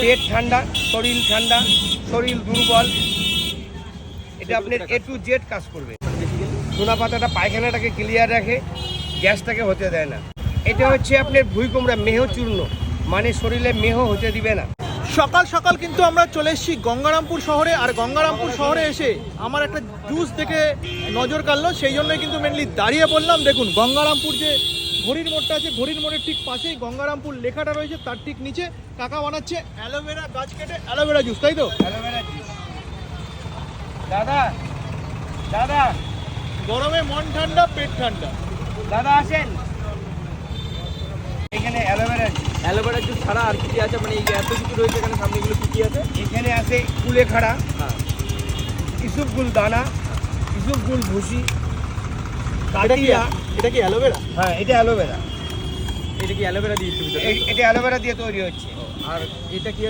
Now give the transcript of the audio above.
পেট ঠান্ডা, শরীর ঠান্ডা, শরীর দুর্বল, এটা আপনার A to Z কাজ করবে। ধনা পাতাটা পায়খানাটাকে ক্লিয়ার রাখে, গ্যাসটাকে হতে দেয় না। এটা হচ্ছে আপনার ভুঁইকুমড়া মেহ চূর্ণ, মানে শরীরে মেহ হতে দিবে না। সকাল সকাল কিন্তু আমরা চলে এসেছি গঙ্গারামপুর শহরে, আর গঙ্গারামপুর শহরে এসে আমার একটা জুস দেখে নজর কাড়লো, সেই জন্যই কিন্তু মেনলি দাঁড়িয়ে পড়লাম। দেখুন গঙ্গারামপুর যে ঘড়ির মোড়টা আছে, ঘড়ির মোড়ের ঠিক পাশেই গঙ্গারামপুর লেখাটা রয়েছে, তার ঠিক নিচে কাকা বানাচ্ছে অ্যালোভেরা গাছ কেটে অ্যালোভেরা জুস, তাই তো? Aloe vera juice. দাদা দাদা গরমে মন ঠান্ডা পেট ঠান্ডা। দাদা আসেন, এখানে অ্যালোভেরা জুস। অ্যালোভেরা জুস ছাড়া আর কি আছে, মানে এই এত কিছু রয়েছে এখানে, সামনে এগুলো কি আছে? এখানে আছে কুলেখাড়া, হ্যাঁ, ইসুপগুল দানা, ইসুপগুল ভুসি, এটা কি কাটিয়া। এটা কি অ্যালোভেরা? হ্যাঁ, এটা অ্যালোভেরা। এটা কি অ্যালোভেরা দিয়েছে ভিতরে? এটা অ্যালোভেরা দিয়ে তৈরি হচ্ছে। আর এটা কি আছে?